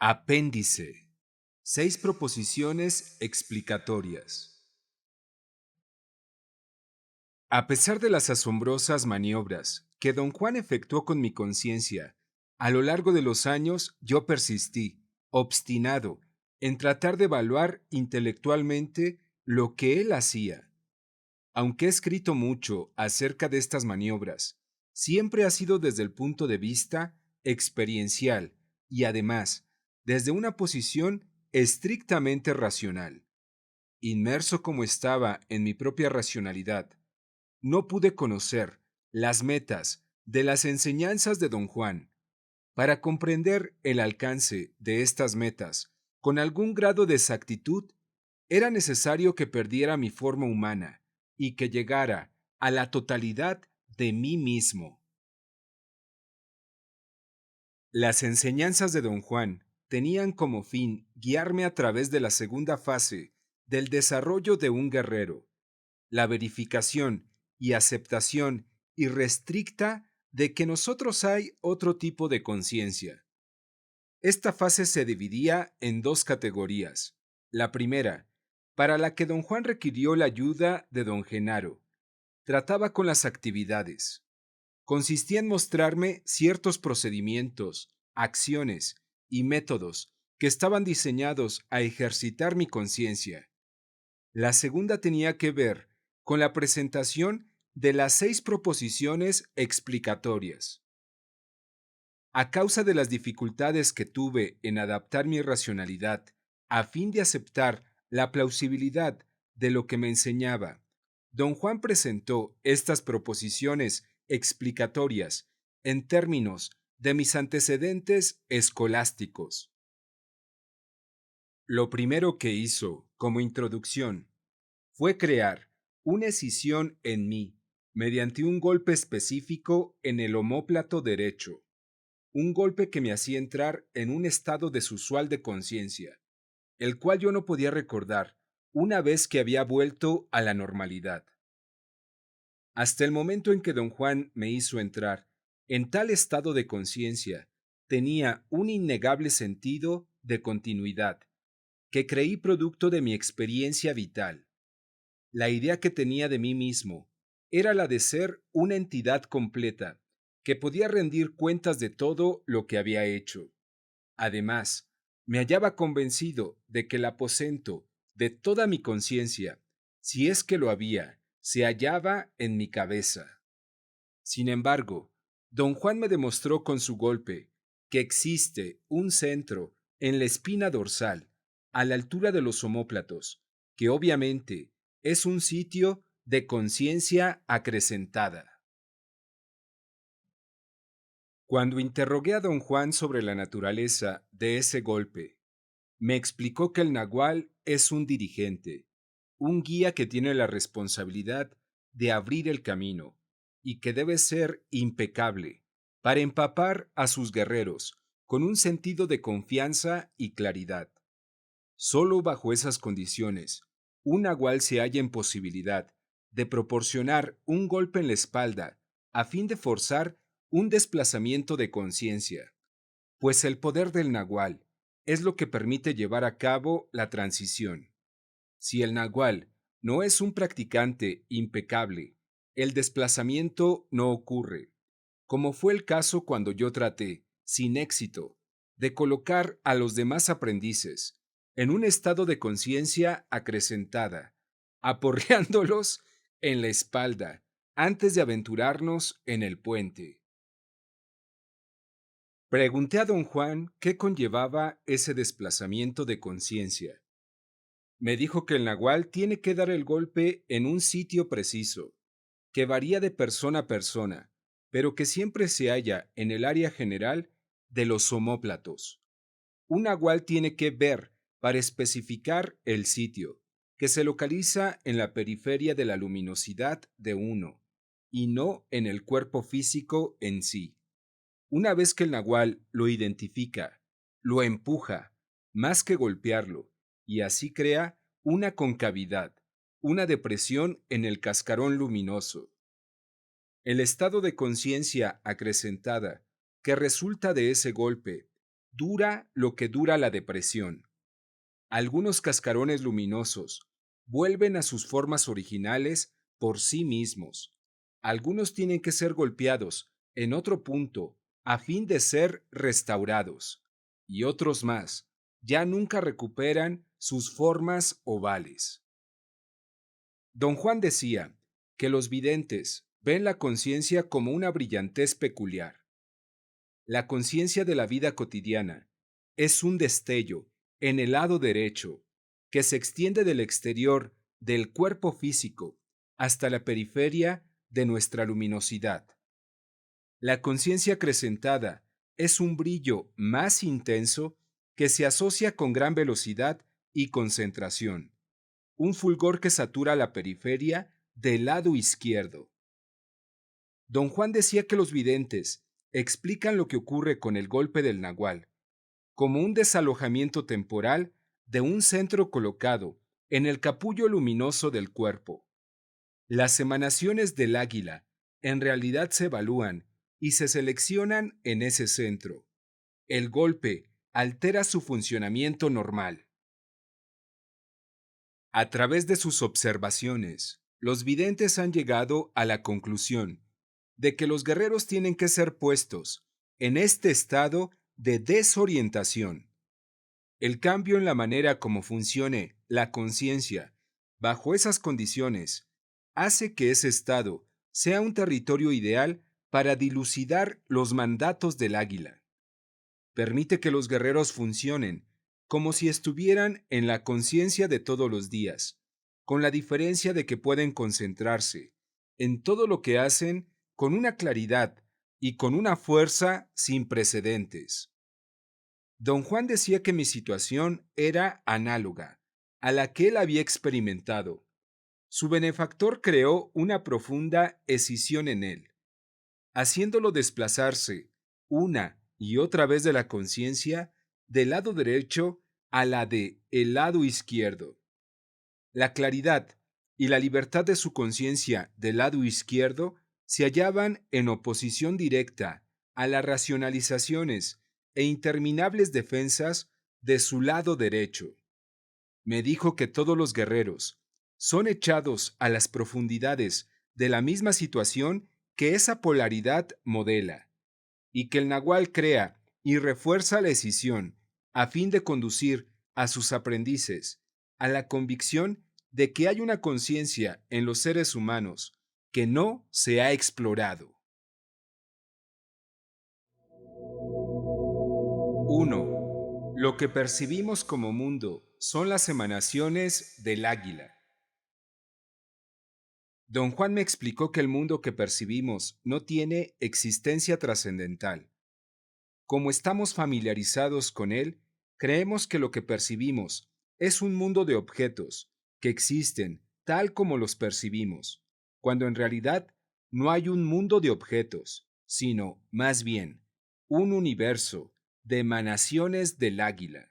Apéndice. 6 proposiciones explicatorias. A pesar de las asombrosas maniobras que don Juan efectuó con mi conciencia, a lo largo de los años yo persistí, obstinado, en tratar de evaluar intelectualmente lo que él hacía. Aunque he escrito mucho acerca de estas maniobras, siempre ha sido desde el punto de vista experiencial y además desde una posición estrictamente racional. Inmerso como estaba en mi propia racionalidad, no pude conocer las metas de las enseñanzas de don Juan. Para comprender el alcance de estas metas con algún grado de exactitud, era necesario que perdiera mi forma humana y que llegara a la totalidad de mí mismo. Las enseñanzas de don Juan tenían como fin guiarme a través de la segunda fase del desarrollo de un guerrero, la verificación y aceptación irrestricta de que nosotros hay otro tipo de conciencia. Esta fase se dividía en dos categorías. La primera, para la que don Juan requirió la ayuda de don Genaro, trataba con las actividades. Consistía en mostrarme ciertos procedimientos, acciones y métodos que estaban diseñados a ejercitar mi conciencia. La segunda tenía que ver con la presentación de las 6 proposiciones explicatorias. A causa de las dificultades que tuve en adaptar mi racionalidad a fin de aceptar la plausibilidad de lo que me enseñaba, don Juan presentó estas proposiciones explicatorias en términos de mis antecedentes escolásticos. Lo primero que hizo, como introducción, fue crear una escisión en mí mediante un golpe específico en el omóplato derecho, un golpe que me hacía entrar en un estado desusual de conciencia, el cual yo no podía recordar una vez que había vuelto a la normalidad. Hasta el momento en que don Juan me hizo entrar en tal estado de conciencia, tenía un innegable sentido de continuidad, que creí producto de mi experiencia vital. La idea que tenía de mí mismo era la de ser una entidad completa, que podía rendir cuentas de todo lo que había hecho. Además, me hallaba convencido de que el aposento de toda mi conciencia, si es que lo había, se hallaba en mi cabeza. Sin embargo, don Juan me demostró con su golpe que existe un centro en la espina dorsal, a la altura de los omóplatos, que obviamente es un sitio de conciencia acrecentada. Cuando interrogué a don Juan sobre la naturaleza de ese golpe, me explicó que el nagual es un dirigente, un guía que tiene la responsabilidad de abrir el camino y que debe ser impecable para empapar a sus guerreros con un sentido de confianza y claridad. Solo bajo esas condiciones, un nagual se halla en posibilidad de proporcionar un golpe en la espalda a fin de forzar un desplazamiento de conciencia, pues el poder del nagual es lo que permite llevar a cabo la transición. Si el nagual no es un practicante impecable, el desplazamiento no ocurre, como fue el caso cuando yo traté, sin éxito, de colocar a los demás aprendices en un estado de conciencia acrecentada, aporreándolos en la espalda antes de aventurarnos en el puente. Pregunté a don Juan qué conllevaba ese desplazamiento de conciencia. Me dijo que el nagual tiene que dar el golpe en un sitio preciso, que varía de persona a persona, pero que siempre se halla en el área general de los omóplatos. Un nagual tiene que ver para especificar el sitio, que se localiza en la periferia de la luminosidad de uno, y no en el cuerpo físico en sí. Una vez que el nagual lo identifica, lo empuja, más que golpearlo, y así crea una concavidad, una depresión en el cascarón luminoso. El estado de conciencia acrecentada que resulta de ese golpe dura lo que dura la depresión. Algunos cascarones luminosos vuelven a sus formas originales por sí mismos. Algunos tienen que ser golpeados en otro punto a fin de ser restaurados. Y otros más ya nunca recuperan sus formas ovales. Don Juan decía que los videntes ven la conciencia como una brillantez peculiar. La conciencia de la vida cotidiana es un destello en el lado derecho que se extiende del exterior del cuerpo físico hasta la periferia de nuestra luminosidad. La conciencia acrecentada es un brillo más intenso que se asocia con gran velocidad y concentración, un fulgor que satura la periferia del lado izquierdo. Don Juan decía que los videntes explican lo que ocurre con el golpe del nagual como un desalojamiento temporal de un centro colocado en el capullo luminoso del cuerpo. Las emanaciones del águila en realidad se evalúan y se seleccionan en ese centro. El golpe altera su funcionamiento normal. A través de sus observaciones, los videntes han llegado a la conclusión de que los guerreros tienen que ser puestos en este estado de desorientación. El cambio en la manera como funcione la conciencia bajo esas condiciones hace que ese estado sea un territorio ideal para dilucidar los mandatos del águila. Permite que los guerreros funcionen como si estuvieran en la conciencia de todos los días, con la diferencia de que pueden concentrarse en todo lo que hacen con una claridad y con una fuerza sin precedentes. Don Juan decía que mi situación era análoga a la que él había experimentado. Su benefactor creó una profunda escisión en él, haciéndolo desplazarse una y otra vez de la conciencia del lado derecho a la de el lado izquierdo. La claridad y la libertad de su conciencia del lado izquierdo se hallaban en oposición directa a las racionalizaciones e interminables defensas de su lado derecho. Me dijo que todos los guerreros son echados a las profundidades de la misma situación que esa polaridad modela, y que el nagual crea y refuerza la escisión a fin de conducir a sus aprendices a la convicción de que hay una conciencia en los seres humanos que no se ha explorado. 1. Lo que percibimos como mundo son las emanaciones del águila. Don Juan me explicó que el mundo que percibimos no tiene existencia trascendental. Como estamos familiarizados con él, creemos que lo que percibimos es un mundo de objetos que existen tal como los percibimos, cuando en realidad no hay un mundo de objetos, sino, más bien, un universo de emanaciones del águila.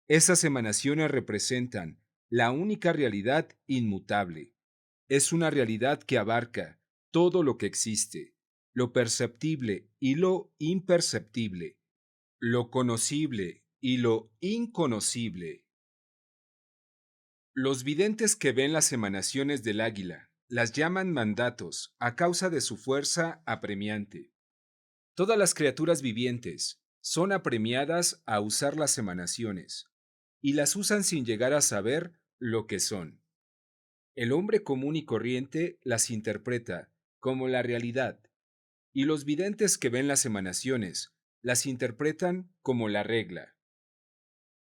Esas emanaciones representan la única realidad inmutable. Es una realidad que abarca todo lo que existe, lo perceptible y lo imperceptible, lo conocible y lo inconocible. Los videntes que ven las emanaciones del águila las llaman mandatos a causa de su fuerza apremiante. Todas las criaturas vivientes son apremiadas a usar las emanaciones, y las usan sin llegar a saber lo que son. El hombre común y corriente las interpreta como la realidad, y los videntes que ven las emanaciones las interpretan como la regla.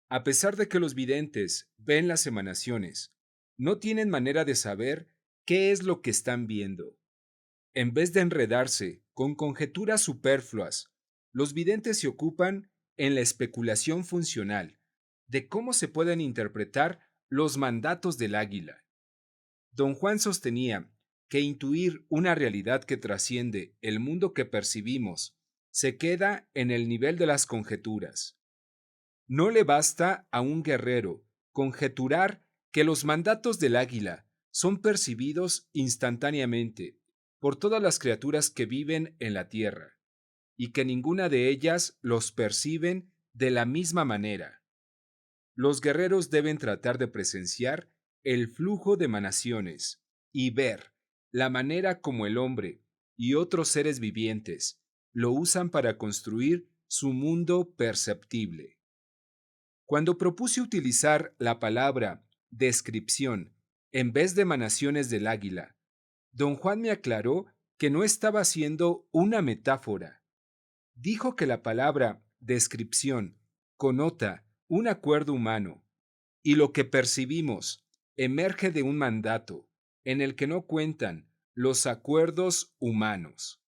A pesar de que los videntes ven las emanaciones, no tienen manera de saber qué es lo que están viendo. En vez de enredarse con conjeturas superfluas, los videntes se ocupan en la especulación funcional de cómo se pueden interpretar los mandatos del águila. Don Juan sostenía que intuir una realidad que trasciende el mundo que percibimos se queda en el nivel de las conjeturas. No le basta a un guerrero conjeturar que los mandatos del águila son percibidos instantáneamente por todas las criaturas que viven en la tierra. y que ninguna de ellas los perciben de la misma manera. Los guerreros deben tratar de presenciar el flujo de emanaciones y ver la manera como el hombre y otros seres vivientes lo usan para construir su mundo perceptible. Cuando propuse utilizar la palabra descripción en vez de emanaciones del águila, don Juan me aclaró que no estaba haciendo una metáfora. Dijo que la palabra descripción conota un acuerdo humano y lo que percibimos emerge de un mandato en el que no cuentan los acuerdos humanos.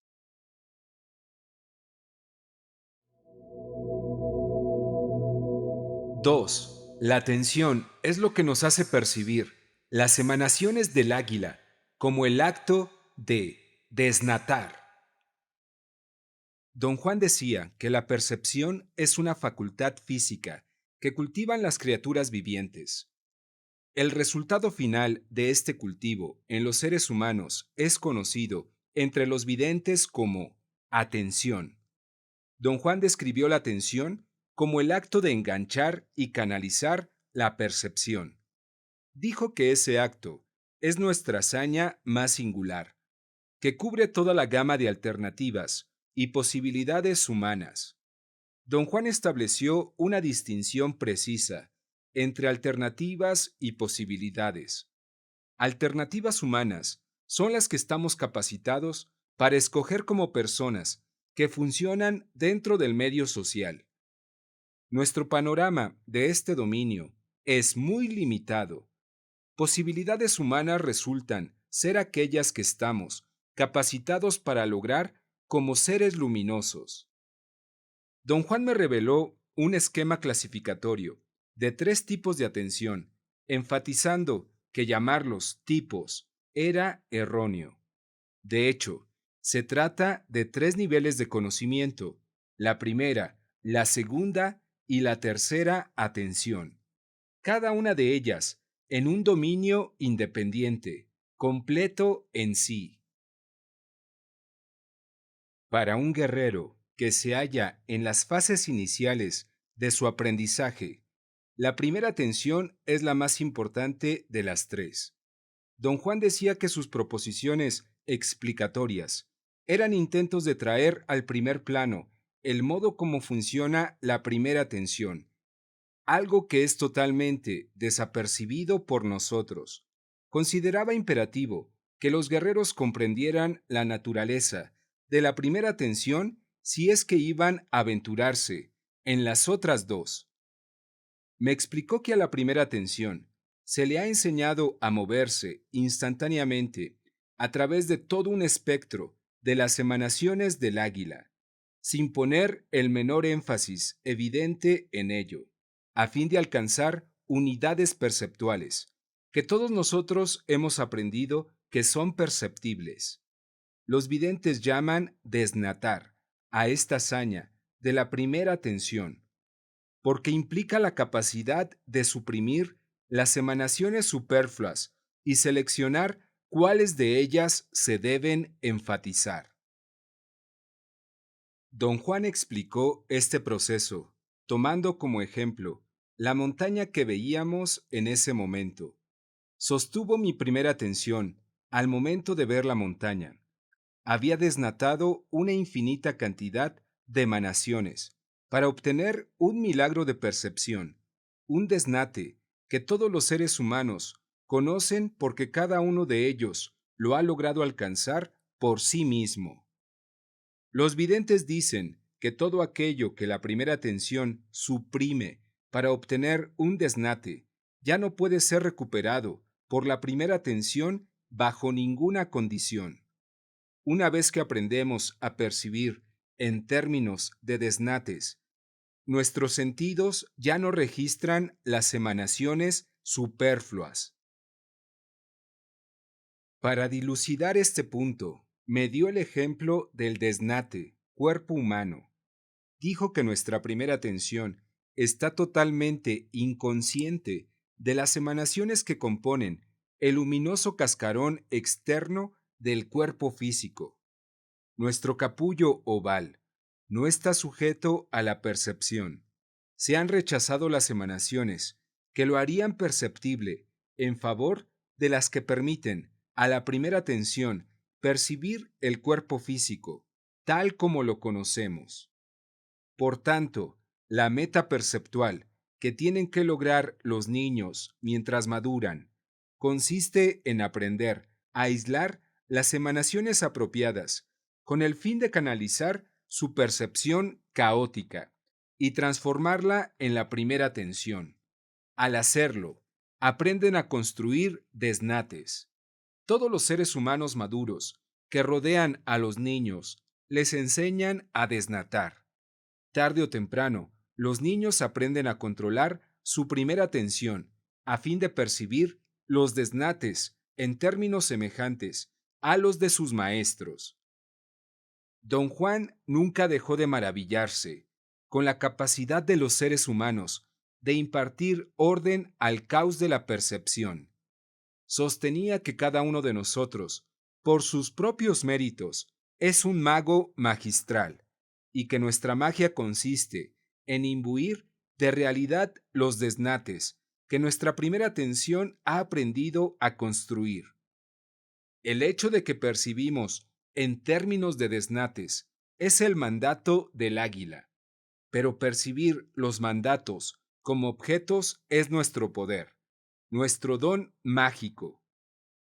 2. La atención es lo que nos hace percibir las emanaciones del águila como el acto de desnatar. Don Juan decía que la percepción es una facultad física que cultivan las criaturas vivientes. El resultado final de este cultivo en los seres humanos es conocido entre los videntes como atención. Don Juan describió la atención como el acto de enganchar y canalizar la percepción. Dijo que ese acto es nuestra hazaña más singular, que cubre toda la gama de alternativas y posibilidades humanas. Don Juan estableció una distinción precisa entre alternativas y posibilidades. Alternativas humanas son las que estamos capacitados para escoger como personas que funcionan dentro del medio social. Nuestro panorama de este dominio es muy limitado. Posibilidades humanas resultan ser aquellas que estamos capacitados para lograr como seres luminosos. Don Juan me reveló un esquema clasificatorio de 3 tipos de atención, enfatizando que llamarlos tipos era erróneo. De hecho, se trata de 3 niveles de conocimiento: la primera, la segunda y la tercera atención, cada una de ellas en un dominio independiente, completo en sí. Para un guerrero que se halla en las fases iniciales de su aprendizaje, la primera atención es la más importante de las 3. Don Juan decía que sus proposiciones explicatorias eran intentos de traer al primer plano el modo como funciona la primera atención, algo que es totalmente desapercibido por nosotros. Consideraba imperativo que los guerreros comprendieran la naturaleza de la primera atención si es que iban a aventurarse en las otras 2. Me explicó que a la primera atención se le ha enseñado a moverse instantáneamente a través de todo un espectro de las emanaciones del águila, sin poner el menor énfasis evidente en ello, a fin de alcanzar unidades perceptuales, que todos nosotros hemos aprendido que son perceptibles. Los videntes llaman desnatar a esta hazaña de la primera atención, porque implica la capacidad de suprimir las emanaciones superfluas y seleccionar cuáles de ellas se deben enfatizar. Don Juan explicó este proceso, tomando como ejemplo la montaña que veíamos en ese momento. Sostuvo mi primera atención al momento de ver la montaña. Había desnatado una infinita cantidad de emanaciones para obtener un milagro de percepción, un desnate que todos los seres humanos conocen porque cada uno de ellos lo ha logrado alcanzar por sí mismo. Los videntes dicen que todo aquello que la primera atención suprime para obtener un desnate ya no puede ser recuperado por la primera atención bajo ninguna condición. Una vez que aprendemos a percibir en términos de desnates, nuestros sentidos ya no registran las emanaciones superfluas. Para dilucidar este punto, me dio el ejemplo del desnate, cuerpo humano. Dijo que nuestra primera atención está totalmente inconsciente de las emanaciones que componen el luminoso cascarón externo del cuerpo físico. Nuestro capullo oval, no está sujeto a la percepción. Se han rechazado las emanaciones que lo harían perceptible en favor de las que permiten a la primera atención percibir el cuerpo físico, tal como lo conocemos. Por tanto, la meta perceptual que tienen que lograr los niños mientras maduran consiste en aprender a aislar las emanaciones apropiadas con el fin de canalizar su percepción caótica y transformarla en la primera atención. Al hacerlo, aprenden a construir desnates. Todos los seres humanos maduros que rodean a los niños les enseñan a desnatar. Tarde o temprano, los niños aprenden a controlar su primera atención a fin de percibir los desnates en términos semejantes a los de sus maestros. Don Juan nunca dejó de maravillarse con la capacidad de los seres humanos de impartir orden al caos de la percepción. Sostenía que cada uno de nosotros, por sus propios méritos, es un mago magistral, y que nuestra magia consiste en imbuir de realidad los desnates que nuestra primera atención ha aprendido a construir. El hecho de que percibimos en términos de desnates es el mandato del águila, pero percibir los mandatos como objetos es nuestro poder, nuestro don mágico.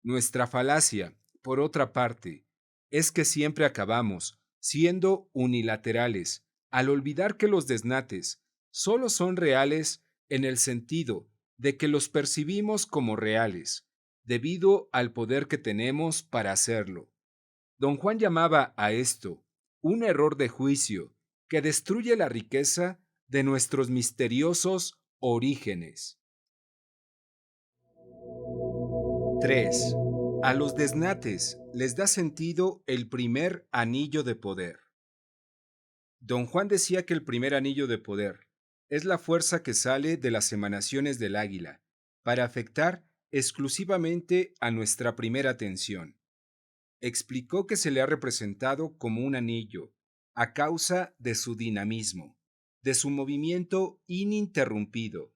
Nuestra falacia, por otra parte, es que siempre acabamos siendo unilaterales al olvidar que los desnates solo son reales en el sentido de que los percibimos como reales, debido al poder que tenemos para hacerlo. Don Juan llamaba a esto un error de juicio que destruye la riqueza de nuestros misteriosos orígenes. 3. A los desnates les da sentido el primer anillo de poder. Don Juan decía que el primer anillo de poder es la fuerza que sale de las emanaciones del águila para afectar exclusivamente a nuestra primera atención. Explicó que se le ha representado como un anillo a causa de su dinamismo, de su movimiento ininterrumpido.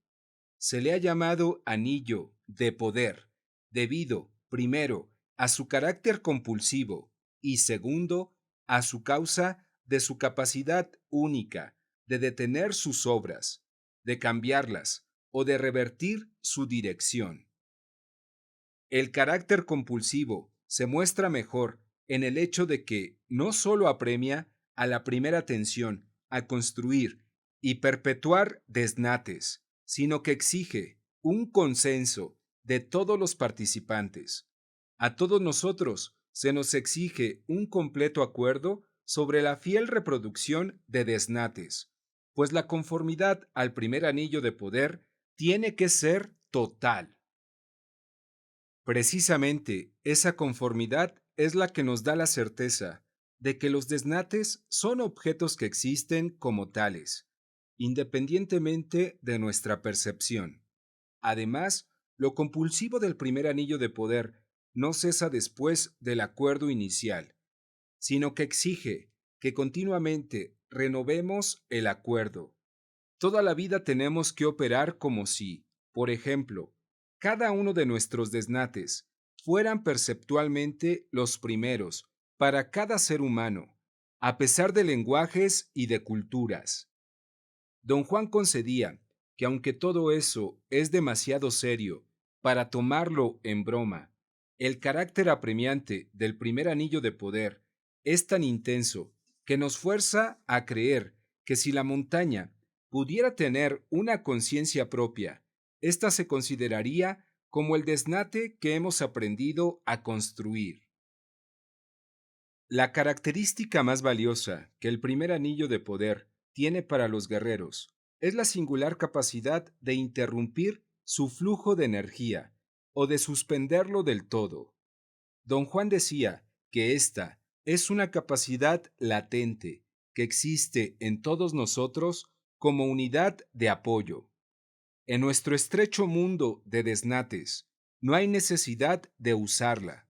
Se le ha llamado anillo de poder debido, primero, a su carácter compulsivo y segundo, a su causa de su capacidad única de detener sus obras, de cambiarlas o de revertir su dirección. El carácter compulsivo se muestra mejor en el hecho de que no solo apremia a la primera atención a construir y perpetuar desnates, sino que exige un consenso de todos los participantes. A todos nosotros se nos exige un completo acuerdo sobre la fiel reproducción de desnates, pues la conformidad al primer anillo de poder tiene que ser total. Precisamente esa conformidad es la que nos da la certeza de que los desnates son objetos que existen como tales, independientemente de nuestra percepción. Además, lo compulsivo del primer anillo de poder no cesa después del acuerdo inicial, sino que exige que continuamente renovemos el acuerdo. Toda la vida tenemos que operar como si, por ejemplo, cada uno de nuestros desnates fueran perceptualmente los primeros para cada ser humano, a pesar de lenguajes y de culturas. Don Juan concedía que aunque todo eso es demasiado serio para tomarlo en broma, el carácter apremiante del primer anillo de poder es tan intenso que nos fuerza a creer que si la montaña pudiera tener una conciencia propia, ésta se consideraría como el desnate que hemos aprendido a construir. La característica más valiosa que el primer anillo de poder tiene para los guerreros es la singular capacidad de interrumpir su flujo de energía o de suspenderlo del todo. Don Juan decía que esta es una capacidad latente que existe en todos nosotros como unidad de apoyo. En nuestro estrecho mundo de desnates, no hay necesidad de usarla,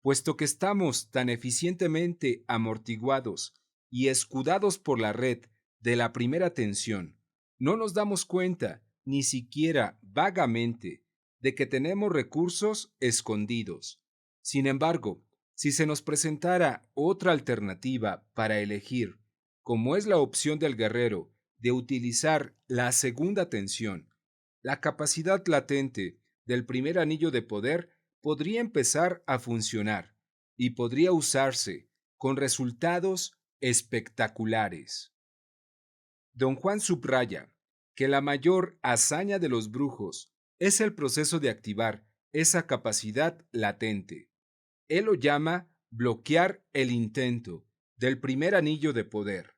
puesto que estamos tan eficientemente amortiguados y escudados por la red de la primera tensión, no nos damos cuenta, ni siquiera vagamente, de que tenemos recursos escondidos. Sin embargo, si se nos presentara otra alternativa para elegir, como es la opción del guerrero de utilizar la segunda tensión, la capacidad latente del primer anillo de poder podría empezar a funcionar y podría usarse con resultados espectaculares. Don Juan subraya que la mayor hazaña de los brujos es el proceso de activar esa capacidad latente. Él lo llama bloquear el intento del primer anillo de poder.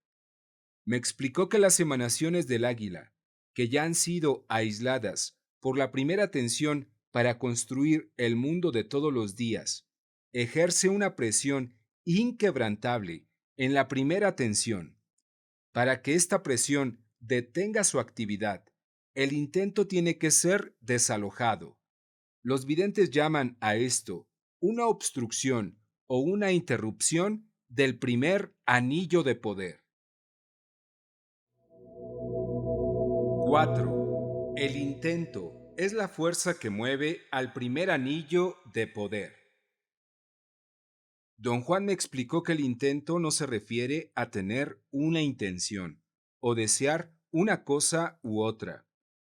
Me explicó que las emanaciones del águila, que ya han sido aisladas por la primera tensión para construir el mundo de todos los días, ejerce una presión inquebrantable en la primera tensión. Para que esta presión detenga su actividad, el intento tiene que ser desalojado. Los videntes llaman a esto una obstrucción o una interrupción del primer anillo de poder. 4. El intento es la fuerza que mueve al primer anillo de poder. Don Juan me explicó que el intento no se refiere a tener una intención o desear una cosa u otra,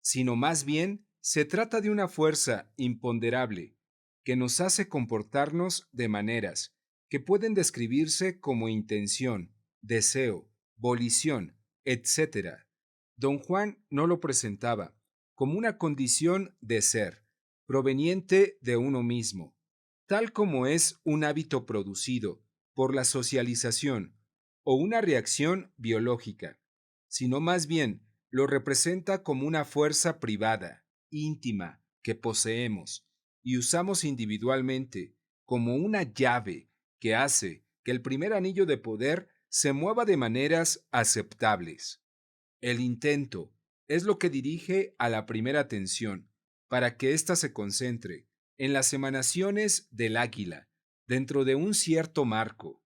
sino más bien se trata de una fuerza imponderable que nos hace comportarnos de maneras que pueden describirse como intención, deseo, volición, etc. Don Juan no lo presentaba como una condición de ser, proveniente de uno mismo, tal como es un hábito producido por la socialización o una reacción biológica, sino más bien lo representa como una fuerza privada, íntima, que poseemos y usamos individualmente como una llave que hace que el primer anillo de poder se mueva de maneras aceptables. El intento es lo que dirige a la primera tensión para que ésta se concentre en las emanaciones del águila dentro de un cierto marco.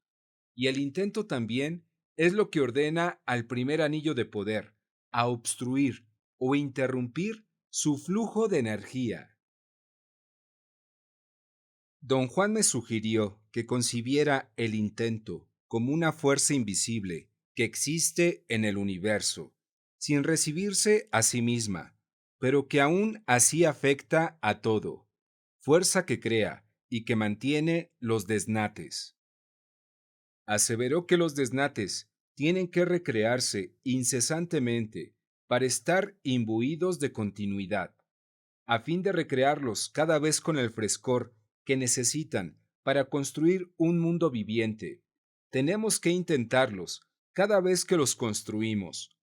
Y el intento también es lo que ordena al primer anillo de poder a obstruir o interrumpir su flujo de energía. Don Juan me sugirió que concibiera el intento como una fuerza invisible que existe en el universo, sin recibirse a sí misma, pero que aún así afecta a todo, fuerza que crea y que mantiene los desnates. Aseveró que los desnates tienen que recrearse incesantemente para estar imbuidos de continuidad, a fin de recrearlos cada vez con el frescor que necesitan para construir un mundo viviente. Tenemos que intentarlos cada vez que los construimos.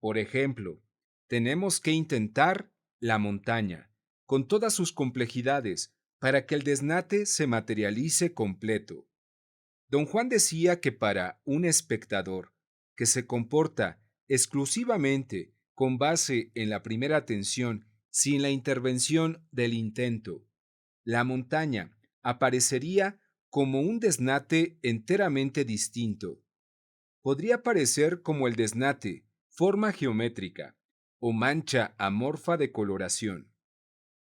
Por ejemplo, tenemos que intentar la montaña, con todas sus complejidades, para que el desnate se materialice completo. Don Juan decía que para un espectador que se comporta exclusivamente con base en la primera tensión sin la intervención del intento, la montaña aparecería como un desnate enteramente distinto. Podría parecer como el desnate, forma geométrica o mancha amorfa de coloración.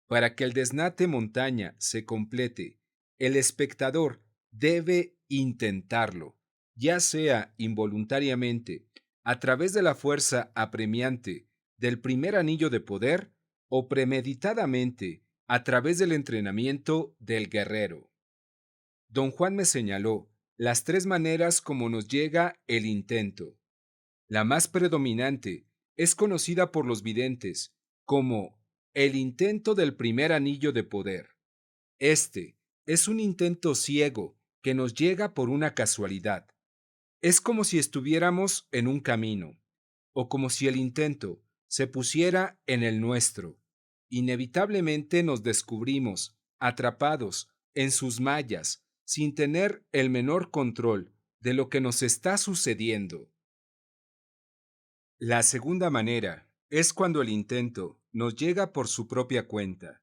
Para que el desnate montaña se complete, el espectador debe intentarlo, ya sea involuntariamente, a través de la fuerza apremiante del primer anillo de poder o premeditadamente a través del entrenamiento del guerrero. Don Juan me señaló las tres maneras como nos llega el intento. La más predominante es conocida por los videntes como el intento del primer anillo de poder. Este es un intento ciego que nos llega por una casualidad. Es como si estuviéramos en un camino, o como si el intento se pusiera en el nuestro. Inevitablemente nos descubrimos atrapados en sus mallas sin tener el menor control de lo que nos está sucediendo. La segunda manera es cuando el intento nos llega por su propia cuenta.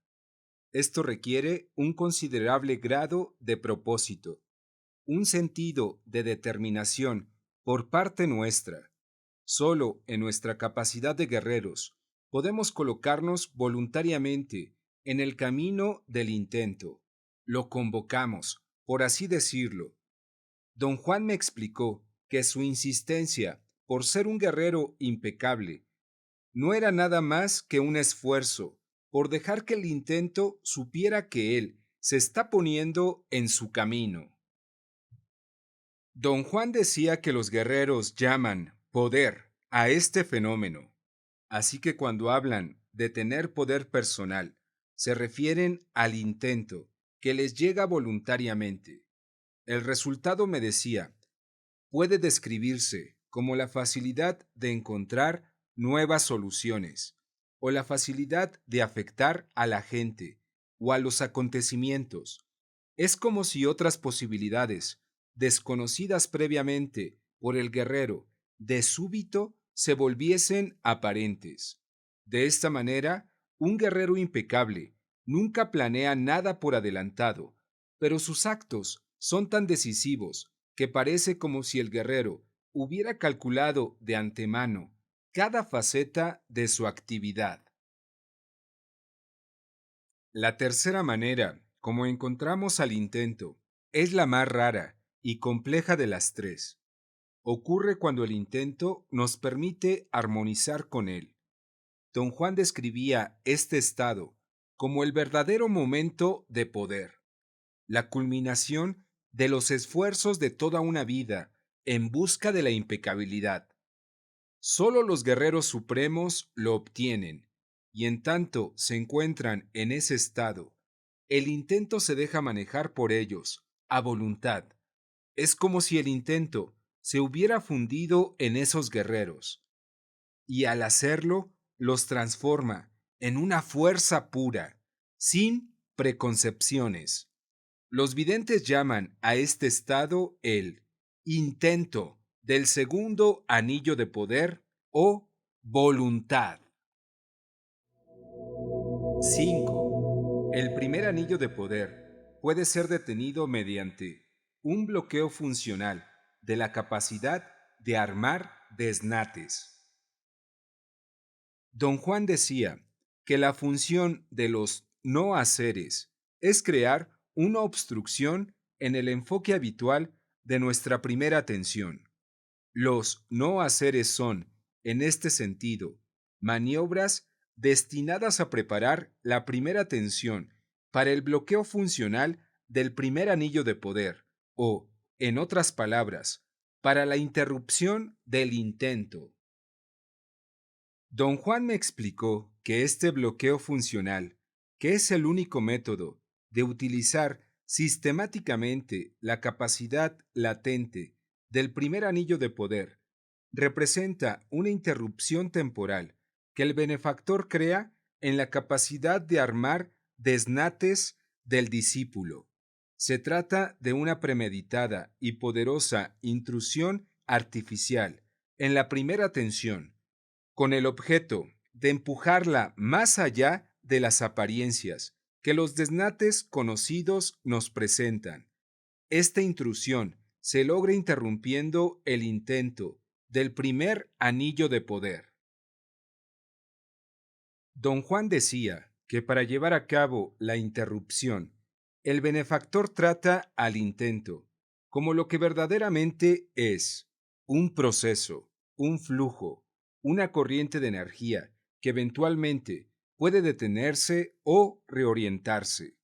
Esto requiere un considerable grado de propósito, un sentido de determinación Por parte nuestra, solo en nuestra capacidad de guerreros, podemos colocarnos voluntariamente en el camino del intento. Lo convocamos, por así decirlo. Don Juan me explicó que su insistencia por ser un guerrero impecable no era nada más que un esfuerzo por dejar que el intento supiera que él se está poniendo en su camino. Don Juan decía que los guerreros llaman poder a este fenómeno, así que cuando hablan de tener poder personal, se refieren al intento que les llega voluntariamente. El resultado, me decía, puede describirse como la facilidad de encontrar nuevas soluciones o la facilidad de afectar a la gente o a los acontecimientos. Es como si otras posibilidades, desconocidas previamente por el guerrero, de súbito se volviesen aparentes. De esta manera, un guerrero impecable nunca planea nada por adelantado, pero sus actos son tan decisivos que parece como si el guerrero hubiera calculado de antemano cada faceta de su actividad. La tercera manera, como encontramos al intento, es la más rara y compleja de las tres. Ocurre cuando el intento nos permite armonizar con él. Don Juan describía este estado como el verdadero momento de poder, la culminación de los esfuerzos de toda una vida en busca de la impecabilidad. Solo los guerreros supremos lo obtienen, y en tanto se encuentran en ese estado, el intento se deja manejar por ellos, a voluntad. Es como si el intento se hubiera fundido en esos guerreros, y al hacerlo los transforma en una fuerza pura, sin preconcepciones. Los videntes llaman a este estado el intento del segundo anillo de poder o voluntad. 5. El primer anillo de poder puede ser detenido mediante un bloqueo funcional de la capacidad de armar desnates. Don Juan decía que la función de los no haceres es crear una obstrucción en el enfoque habitual de nuestra primera atención. Los no haceres son, en este sentido, maniobras destinadas a preparar la primera atención para el bloqueo funcional del primer anillo de poder, o, en otras palabras, para la interrupción del intento. Don Juan me explicó que este bloqueo funcional, que es el único método de utilizar sistemáticamente la capacidad latente del primer anillo de poder, representa una interrupción temporal que el benefactor crea en la capacidad de armar desnates del discípulo. Se trata de una premeditada y poderosa intrusión artificial en la primera tensión, con el objeto de empujarla más allá de las apariencias que los desnates conocidos nos presentan. Esta intrusión se logra interrumpiendo el intento del primer anillo de poder. Don Juan decía que para llevar a cabo la interrupción, el benefactor trata al intento como lo que verdaderamente es: un proceso, un flujo, una corriente de energía que eventualmente puede detenerse o reorientarse.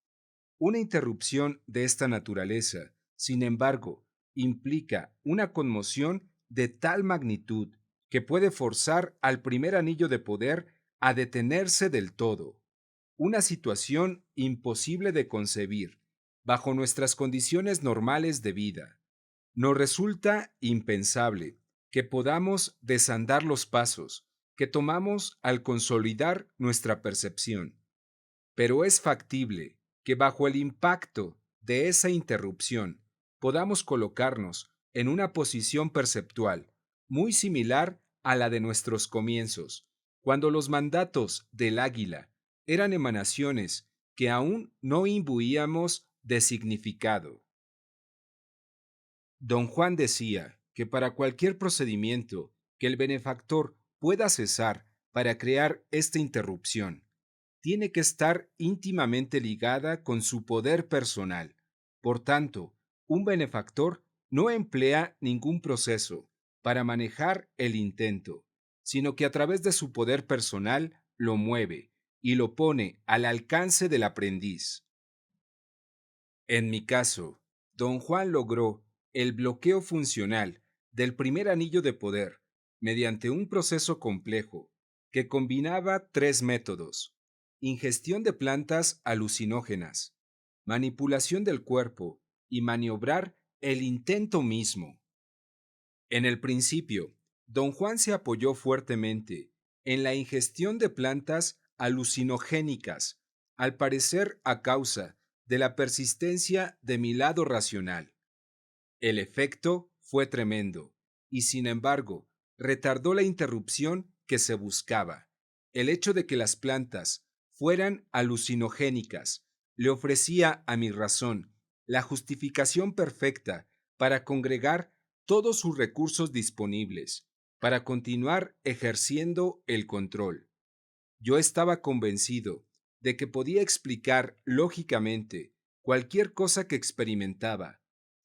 Una interrupción de esta naturaleza, sin embargo, implica una conmoción de tal magnitud que puede forzar al primer anillo de poder a detenerse del todo. Una situación imposible de concebir bajo nuestras condiciones normales de vida. Nos resulta impensable que podamos desandar los pasos que tomamos al consolidar nuestra percepción, pero es factible que bajo el impacto de esa interrupción podamos colocarnos en una posición perceptual muy similar a la de nuestros comienzos, cuando los mandatos del águila eran emanaciones que aún no imbuíamos de significado. Don Juan decía que para cualquier procedimiento que el benefactor pueda cesar para crear esta interrupción, tiene que estar íntimamente ligada con su poder personal. Por tanto, un benefactor no emplea ningún proceso para manejar el intento, sino que a través de su poder personal lo mueve y lo pone al alcance del aprendiz. En mi caso, don Juan logró el bloqueo funcional del primer anillo de poder mediante un proceso complejo que combinaba tres métodos: ingestión de plantas alucinógenas, manipulación del cuerpo y maniobrar el intento mismo. En el principio, don Juan se apoyó fuertemente en la ingestión de plantas alucinogénicas, al parecer a causa de la persistencia de mi lado racional. El efecto fue tremendo, y sin embargo, retardó la interrupción que se buscaba. El hecho de que las plantas fueran alucinogénicas le ofrecía a mi razón la justificación perfecta para congregar todos sus recursos disponibles, para continuar ejerciendo el control. Yo estaba convencido de que podía explicar lógicamente cualquier cosa que experimentaba,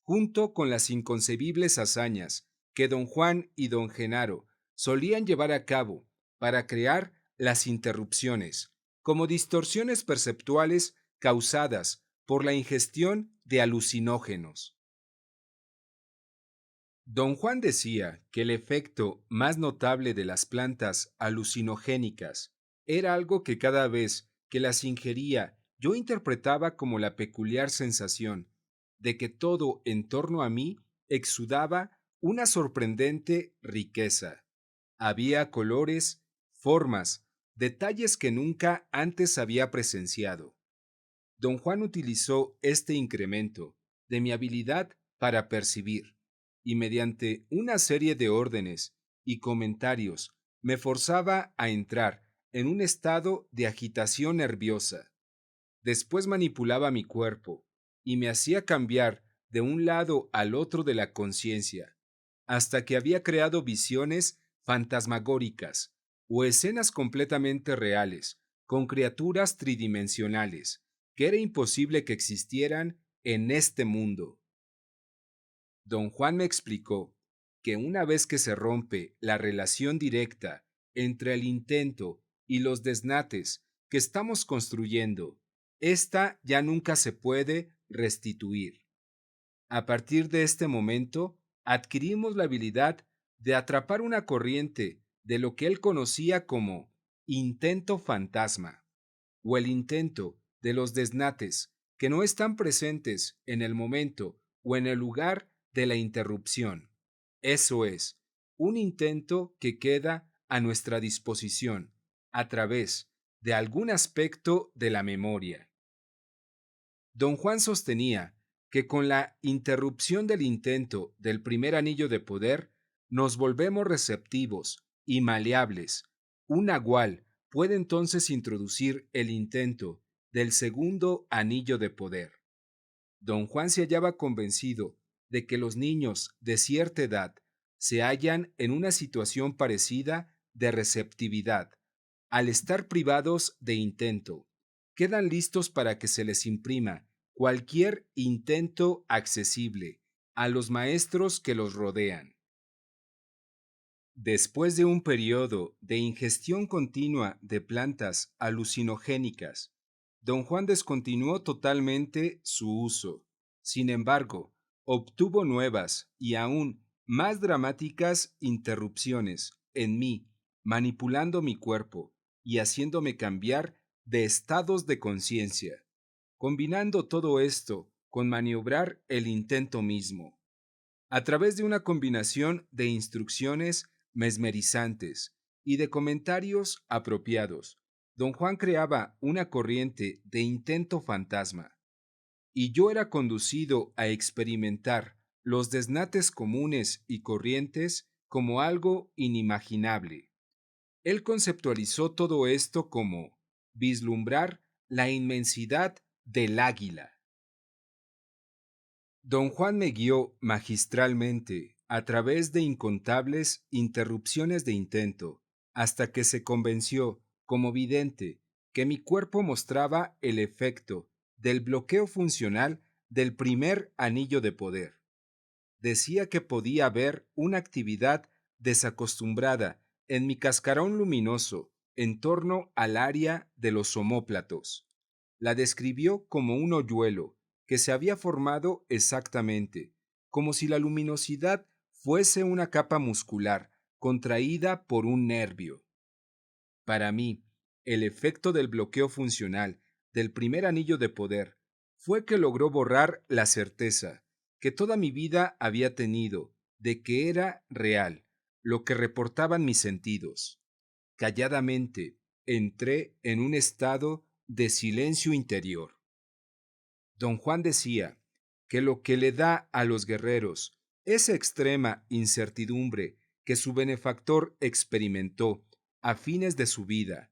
junto con las inconcebibles hazañas que don Juan y don Genaro solían llevar a cabo para crear las interrupciones, como distorsiones perceptuales causadas por la ingestión de alucinógenos. Don Juan decía que el efecto más notable de las plantas alucinogénicas era algo que cada vez que las ingería yo interpretaba como la peculiar sensación de que todo en torno a mí exudaba una sorprendente riqueza. Había colores, formas, detalles que nunca antes había presenciado. Don Juan utilizó este incremento de mi habilidad para percibir, y mediante una serie de órdenes y comentarios me forzaba a entrar en un estado de agitación nerviosa. Después manipulaba mi cuerpo y me hacía cambiar de un lado al otro de la conciencia, hasta que había creado visiones fantasmagóricas o escenas completamente reales, con criaturas tridimensionales, que era imposible que existieran en este mundo. Don Juan me explicó que una vez que se rompe la relación directa entre el intento y los desnates que estamos construyendo, esta ya nunca se puede restituir. A partir de este momento, adquirimos la habilidad de atrapar una corriente de lo que él conocía como intento fantasma, o el intento de los desnates que no están presentes en el momento o en el lugar de la interrupción. Eso es, un intento que queda a nuestra disposición a través de algún aspecto de la memoria. Don Juan sostenía que con la interrupción del intento del primer anillo de poder, nos volvemos receptivos y maleables. Un nagual puede entonces introducir el intento del segundo anillo de poder. Don Juan se hallaba convencido de que los niños de cierta edad se hallan en una situación parecida de receptividad. Al estar privados de intento, quedan listos para que se les imprima cualquier intento accesible a los maestros que los rodean. Después de un periodo de ingestión continua de plantas alucinogénicas, don Juan descontinuó totalmente su uso. Sin embargo, obtuvo nuevas y aún más dramáticas interrupciones en mí, manipulando mi cuerpo y haciéndome cambiar de estados de conciencia, combinando todo esto con maniobrar el intento mismo. A través de una combinación de instrucciones mesmerizantes y de comentarios apropiados, don Juan creaba una corriente de intento fantasma, y yo era conducido a experimentar los desnates comunes y corrientes como algo inimaginable. Él conceptualizó todo esto como vislumbrar la inmensidad del águila. Don Juan me guió magistralmente a través de incontables interrupciones de intento, hasta que se convenció, como vidente, que mi cuerpo mostraba el efecto del bloqueo funcional del primer anillo de poder. Decía que podía ver una actividad desacostumbrada en mi cascarón luminoso en torno al área de los omóplatos. La describió como un hoyuelo que se había formado exactamente, como si la luminosidad fuese una capa muscular contraída por un nervio. Para mí, el efecto del bloqueo funcional del primer anillo de poder fue que logró borrar la certeza que toda mi vida había tenido de que era real lo que reportaban mis sentidos. Calladamente entré en un estado de silencio interior. Don Juan decía que lo que le da a los guerreros esa extrema incertidumbre que su benefactor experimentó a fines de su vida,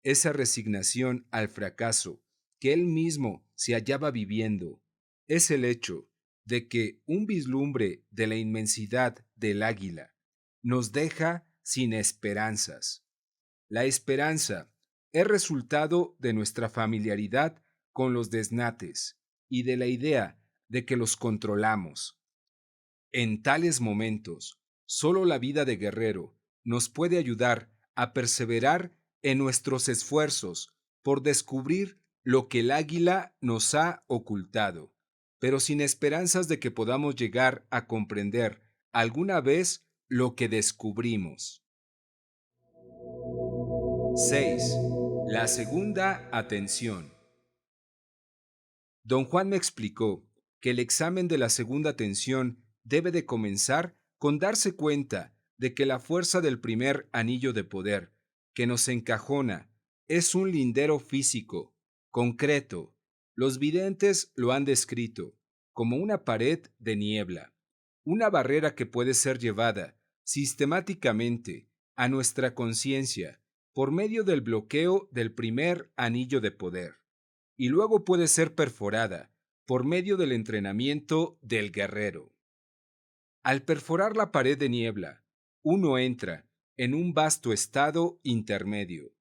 esa resignación al fracaso que él mismo se hallaba viviendo, es el hecho de que un vislumbre de la inmensidad del águila nos deja sin esperanzas. La esperanza es resultado de nuestra familiaridad con los desnates y de la idea de que los controlamos. En tales momentos, solo la vida de guerrero nos puede ayudar a perseverar en nuestros esfuerzos por descubrir lo que el águila nos ha ocultado, pero sin esperanzas de que podamos llegar a comprender alguna vez lo que descubrimos. 6. La segunda atención. Don Juan me explicó que el examen de la segunda atención debe de comenzar con darse cuenta de que la fuerza del primer anillo de poder, que nos encajona, es un lindero físico, concreto. Los videntes lo han descrito como una pared de niebla, una barrera que puede ser llevada sistemáticamente a nuestra conciencia por medio del bloqueo del primer anillo de poder, y luego puede ser perforada por medio del entrenamiento del guerrero. Al perforar la pared de niebla, uno entra en un vasto estado intermedio.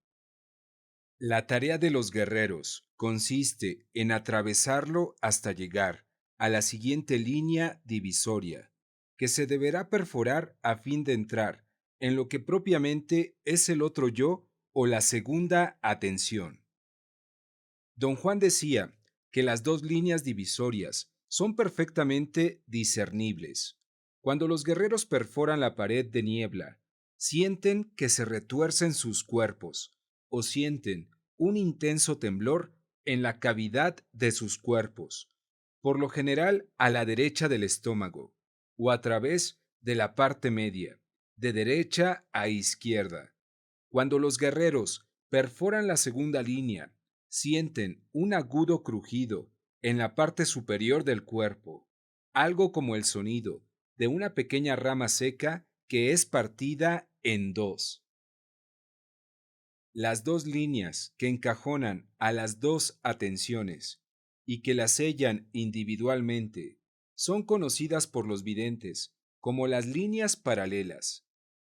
La tarea de los guerreros consiste en atravesarlo hasta llegar a la siguiente línea divisoria, que se deberá perforar a fin de entrar en lo que propiamente es el otro yo o la segunda atención. Don Juan decía que las dos líneas divisorias son perfectamente discernibles. Cuando los guerreros perforan la pared de niebla, sienten que se retuercen sus cuerpos o sienten un intenso temblor en la cavidad de sus cuerpos, por lo general a la derecha del estómago o a través de la parte media, de derecha a izquierda. Cuando los guerreros perforan la segunda línea, sienten un agudo crujido en la parte superior del cuerpo, algo como el sonido de una pequeña rama seca que es partida en dos. Las dos líneas que encajonan a las dos atenciones y que las sellan individualmente son conocidas por los videntes como las líneas paralelas.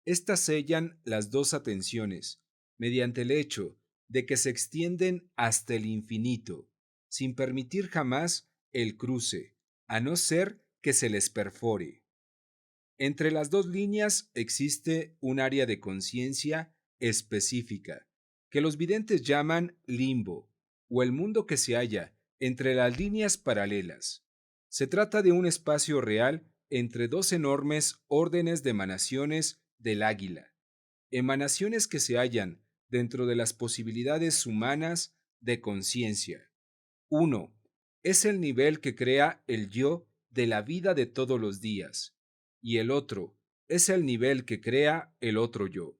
Estas sellan las dos atenciones mediante el hecho de que se extienden hasta el infinito, sin permitir jamás el cruce, a no ser que se les perfore. Entre las dos líneas existe un área de conciencia específica, que los videntes llaman limbo, o el mundo que se halla entre las líneas paralelas. Se trata de un espacio real entre dos enormes órdenes de emanaciones del águila, emanaciones que se hallan dentro de las posibilidades humanas de conciencia. Uno es el nivel que crea el yo de la vida de todos los días, y el otro es el nivel que crea el otro yo.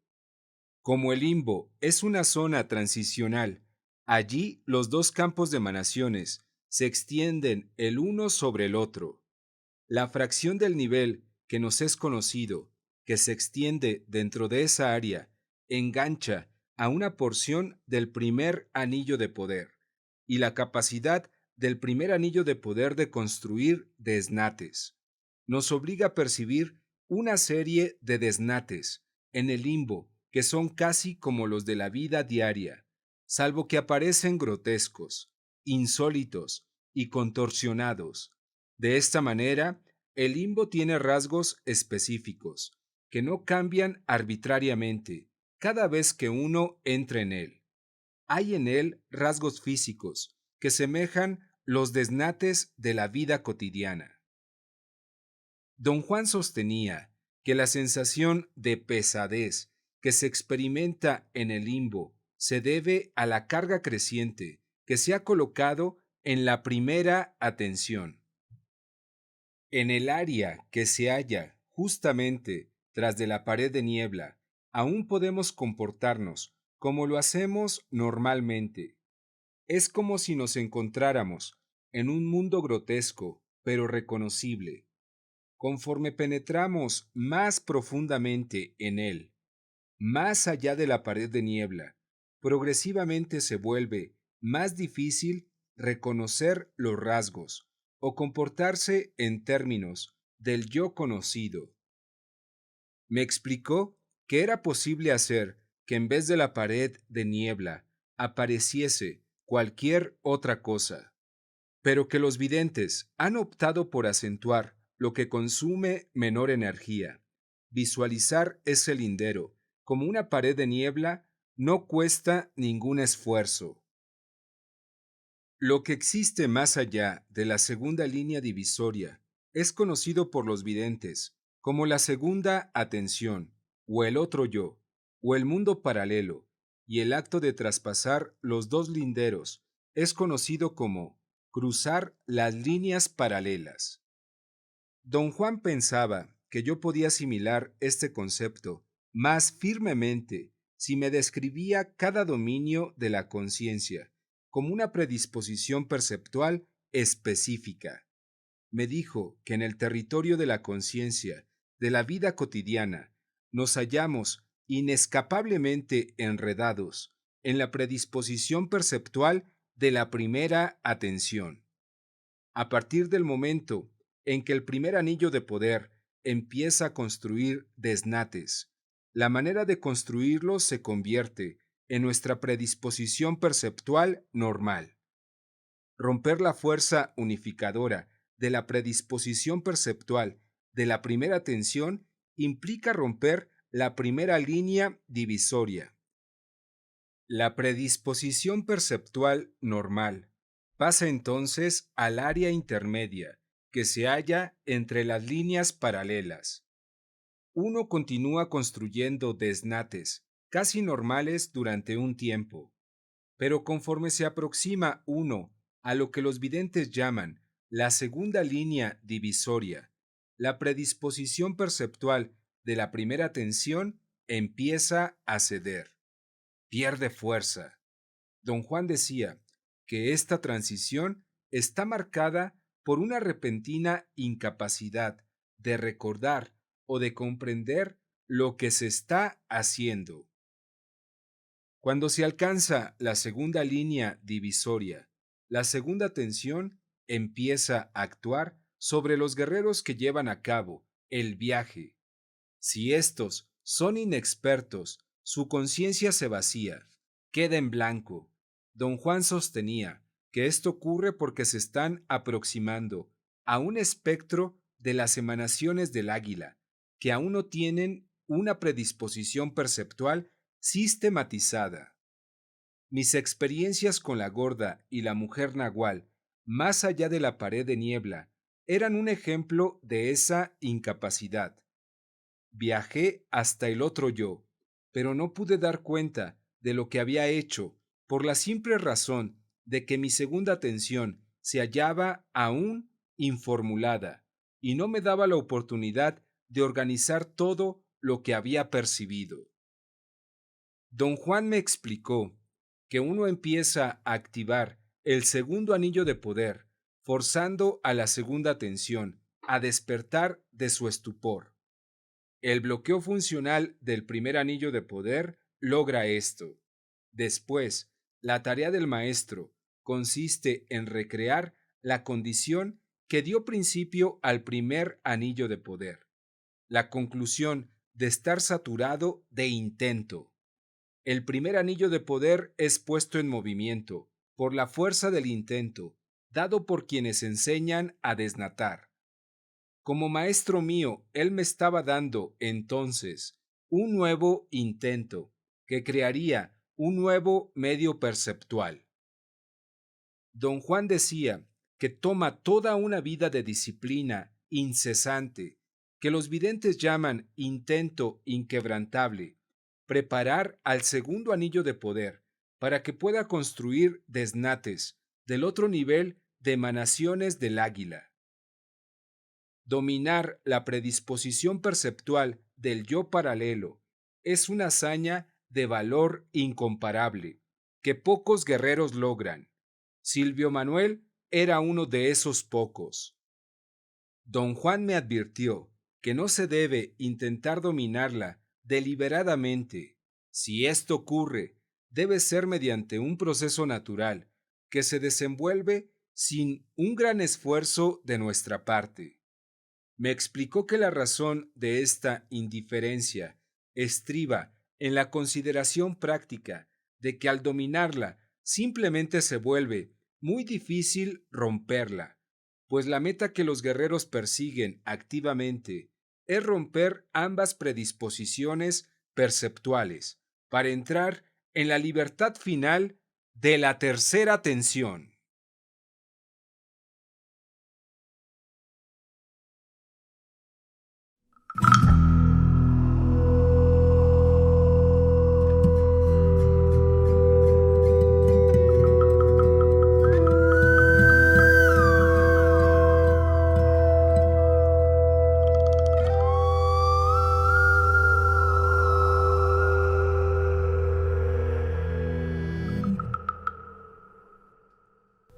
Como el limbo es una zona transicional, allí los dos campos de emanaciones se extienden el uno sobre el otro. La fracción del nivel que nos es conocido, que se extiende dentro de esa área, engancha a una porción del primer anillo de poder, y la capacidad del primer anillo de poder de construir desnates nos obliga a percibir una serie de desnates en el limbo que son casi como los de la vida diaria, salvo que aparecen grotescos, insólitos y contorsionados. De esta manera, el limbo tiene rasgos específicos, que no cambian arbitrariamente cada vez que uno entra en él. Hay en él rasgos físicos que semejan los desnates de la vida cotidiana. Don Juan sostenía que la sensación de pesadez que se experimenta en el limbo se debe a la carga creciente que se ha colocado en la primera atención. En el área que se halla justamente tras de la pared de niebla, aún podemos comportarnos como lo hacemos normalmente. Es como si nos encontráramos en un mundo grotesco, pero reconocible. Conforme penetramos más profundamente en él, más allá de la pared de niebla, progresivamente se vuelve más difícil reconocer los rasgos o comportarse en términos del yo conocido. Me explicó que era posible hacer que en vez de la pared de niebla apareciese cualquier otra cosa, pero que los videntes han optado por acentuar lo que consume menor energía. Visualizar ese lindero como una pared de niebla no cuesta ningún esfuerzo. Lo que existe más allá de la segunda línea divisoria es conocido por los videntes como la segunda atención, o el otro yo, o el mundo paralelo, y el acto de traspasar los dos linderos es conocido como cruzar las líneas paralelas. Don Juan pensaba que yo podía asimilar este concepto más firmemente si me describía cada dominio de la conciencia como una predisposición perceptual específica. Me dijo que en el territorio de la conciencia, de la vida cotidiana, nos hallamos inescapablemente enredados en la predisposición perceptual de la primera atención. A partir del momento en que el primer anillo de poder empieza a construir desnates, la manera de construirlos se convierte en nuestra predisposición perceptual normal. Romper la fuerza unificadora de la predisposición perceptual de la primera tensión implica romper la primera línea divisoria. La predisposición perceptual normal pasa entonces al área intermedia, que se halla entre las líneas paralelas. Uno continúa construyendo desnates casi normales durante un tiempo, pero conforme se aproxima uno a lo que los videntes llaman la segunda línea divisoria, la predisposición perceptual de la primera tensión empieza a ceder, pierde fuerza. Don Juan decía que esta transición está marcada por una repentina incapacidad de recordar o de comprender lo que se está haciendo. Cuando se alcanza la segunda línea divisoria, la segunda tensión empieza a actuar sobre los guerreros que llevan a cabo el viaje. Si estos son inexpertos, su conciencia se vacía, queda en blanco. Don Juan sostenía que esto ocurre porque se están aproximando a un espectro de las emanaciones del águila, que aún no tienen una predisposición perceptual sistematizada. Mis experiencias con la gorda y la mujer nahual, más allá de la pared de niebla, eran un ejemplo de esa incapacidad. Viajé hasta el otro yo, pero no pude dar cuenta de lo que había hecho por la simple razón de que mi segunda atención se hallaba aún informulada y no me daba la oportunidad de organizar todo lo que había percibido. Don Juan me explicó que uno empieza a activar el segundo anillo de poder, forzando a la segunda atención a despertar de su estupor. El bloqueo funcional del primer anillo de poder logra esto. Después, la tarea del maestro consiste en recrear la condición que dio principio al primer anillo de poder. la conclusión de estar saturado de intento. El primer anillo de poder es puesto en movimiento por la fuerza del intento, dado por quienes enseñan a desnatar. Como maestro mío, él me estaba dando, entonces, un nuevo intento, que crearía un nuevo medio perceptual. Don Juan decía que toma toda una vida de disciplina incesante, que los videntes llaman intento inquebrantable, preparar al segundo anillo de poder para que pueda construir desnates del otro nivel de emanaciones del águila. Dominar la predisposición perceptual del yo paralelo es una hazaña de valor incomparable que pocos guerreros logran. Silvio Manuel era uno de esos pocos. Don Juan me advirtió que no se debe intentar dominarla deliberadamente. Si esto ocurre, debe ser mediante un proceso natural que se desenvuelve sin un gran esfuerzo de nuestra parte. Me explicó que la razón de esta indiferencia estriba en la consideración práctica de que al dominarla simplemente se vuelve muy difícil romperla, pues la meta que los guerreros persiguen activamente es romper ambas predisposiciones perceptuales para entrar en la libertad final de la tercera tensión.